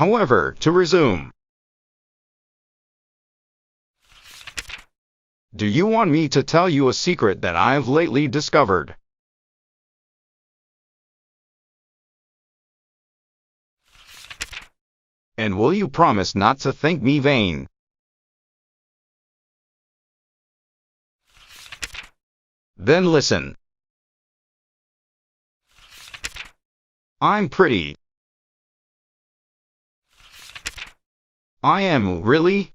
However, to resume. Do you want me to tell you a secret that I have lately discovered? And will you promise not to think me vain? Then listen. I'm pretty. I am, really?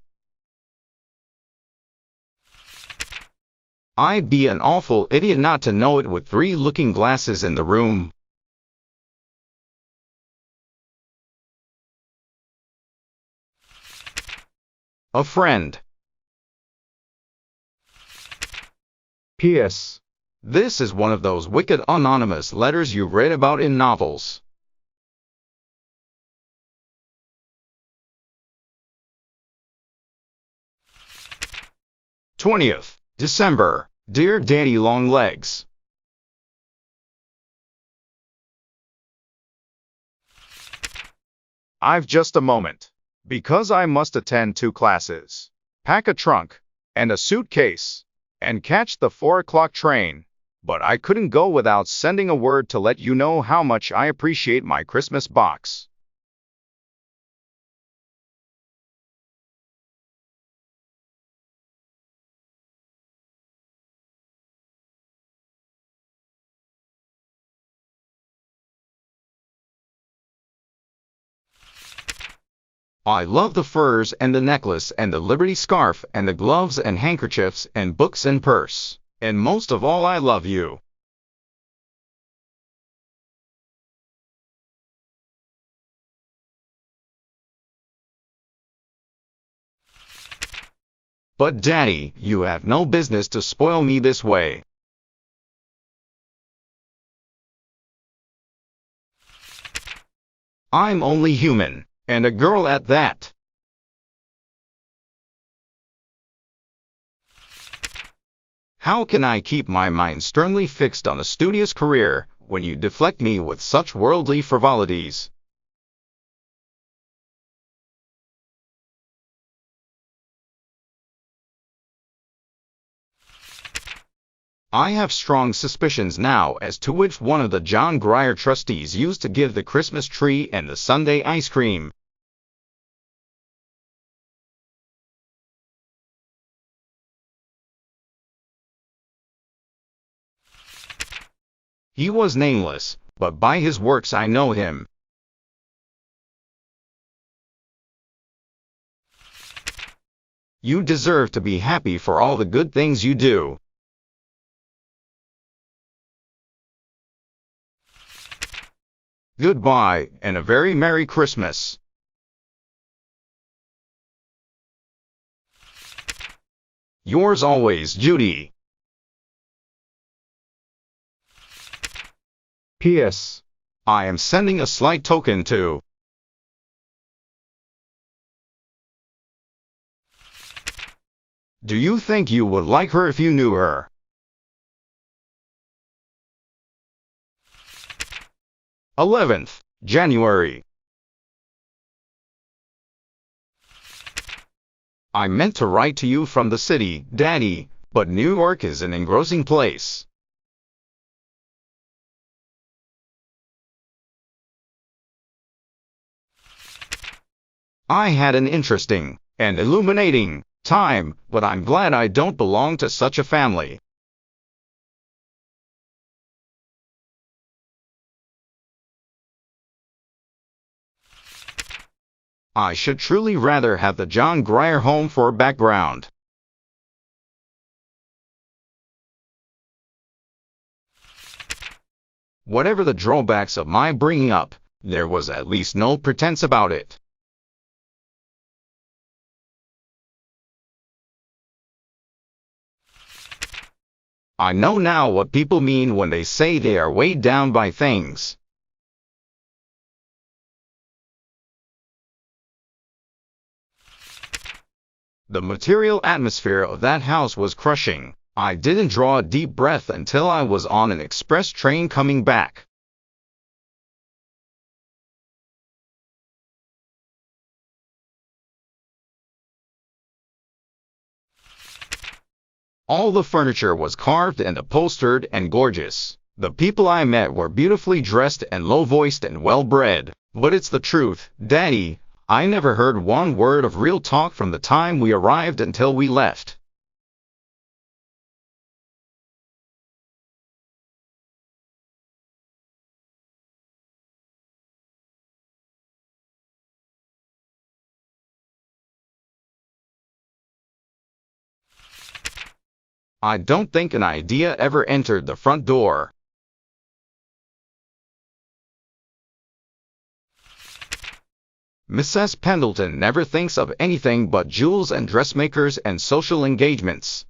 I'd be an awful idiot not to know it with 3 looking glasses in the room. A friend. P.S. This is one of those wicked anonymous letters you read about in novels. '20th December. Dear Daddy Longlegs. I've just a moment, because I must attend 2 classes, pack a trunk and a suitcase, and catch the 4 o'clock train. But I couldn't go without sending a word to let you know how much I appreciate my Christmas box. I love the furs and the necklace and the Liberty scarf and the gloves and handkerchiefs and books and purse. And most of all, I love you. But Daddy, you have no business to spoil me this way. I'm only human, and a girl at that. How can I keep my mind sternly fixed on a studious career when you deflect me with such worldly frivolities? I have strong suspicions now as to which one of the John Grier trustees used to give the Christmas tree and the Sunday ice cream. He was nameless, but by his works I know him. You deserve to be happy for all the good things you do. Goodbye, and a very Merry Christmas. Yours always, Judy. P.S. I am sending a slight token to. Do you think you would like her if you knew her? '11th January. I meant to write to you from the city, Daddy, but New York is an engrossing place. I had an interesting and illuminating time, but I'm glad I don't belong to such a family. I should truly rather have the John Grier home for a background. Whatever the drawbacks of my bringing up, there was at least no pretense about it. I know now what people mean when they say they are weighed down by things. The material atmosphere of that house was crushing. I didn't draw a deep breath until I was on an express train coming back. All the furniture was carved and upholstered and gorgeous. The people I met were beautifully dressed and low-voiced and well-bred. But it's the truth, Daddy. I never heard one word of real talk from the time we arrived until we left. I don't think an idea ever entered the front door. Mrs. Pendleton never thinks of anything but jewels and dressmakers and social engagements.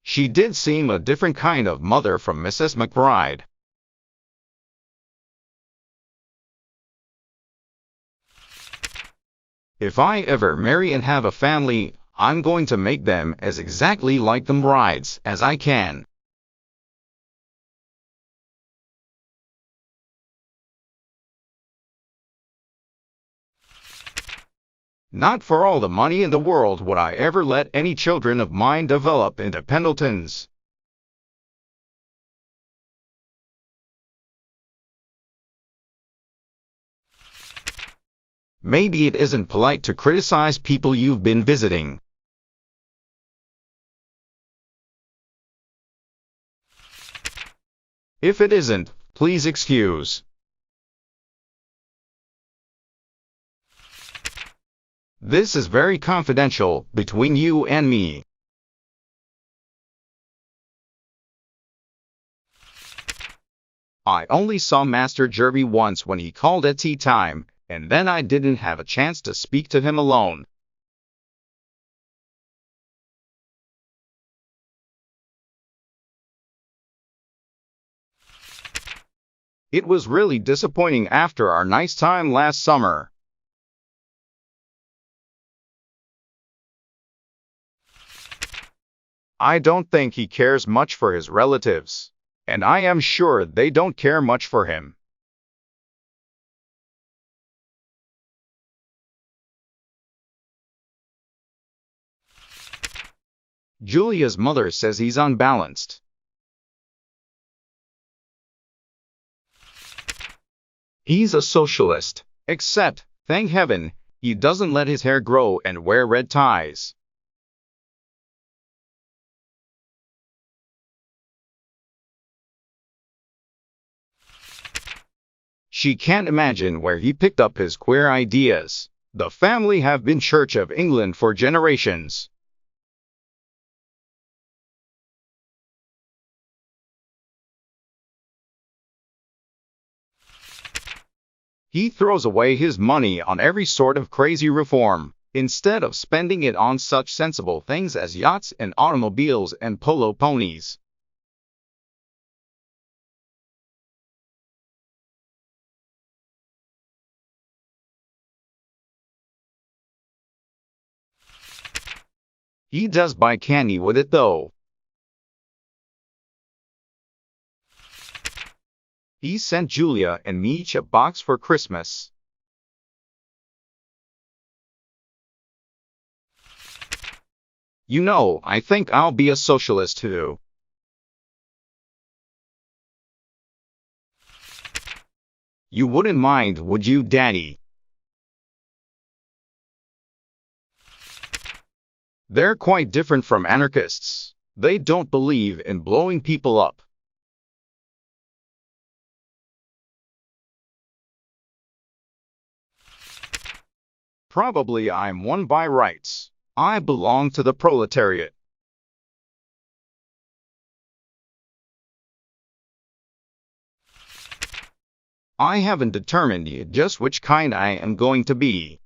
She did seem a different kind of mother from Mrs. McBride. If I ever marry and have a family, I'm going to make them as exactly like the brides as I can. Not for all the money in the world would I ever let any children of mine develop into Pendletons. Maybe it isn't polite to criticize people you've been visiting. If it isn't, please excuse. This is very confidential between you and me. I only saw Master Jervy once when he called at tea time, and then I didn't have a chance to speak to him alone. It was really disappointing after our nice time last summer. I don't think he cares much for his relatives, and I am sure they don't care much for him. Julia's mother says he's unbalanced. He's a socialist, except, thank heaven, he doesn't let his hair grow and wear red ties. She can't imagine where he picked up his queer ideas. The family have been Church of England for generations. He throws away his money on every sort of crazy reform, instead of spending it on such sensible things as yachts and automobiles and polo ponies. He does buy candy with it though. He sent Julia and me each a box for Christmas. You know, I think I'll be a socialist too. You wouldn't mind, would you, Daddy? They're quite different from anarchists. They don't believe in blowing people up. Probably I'm one by rights. I belong to the proletariat. I haven't determined yet just which kind I am going to be.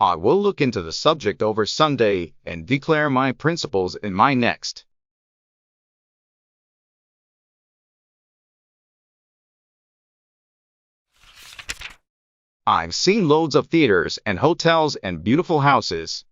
I will look into the subject over Sunday and declare my principles in my next. I've seen loads of theaters and hotels and beautiful houses,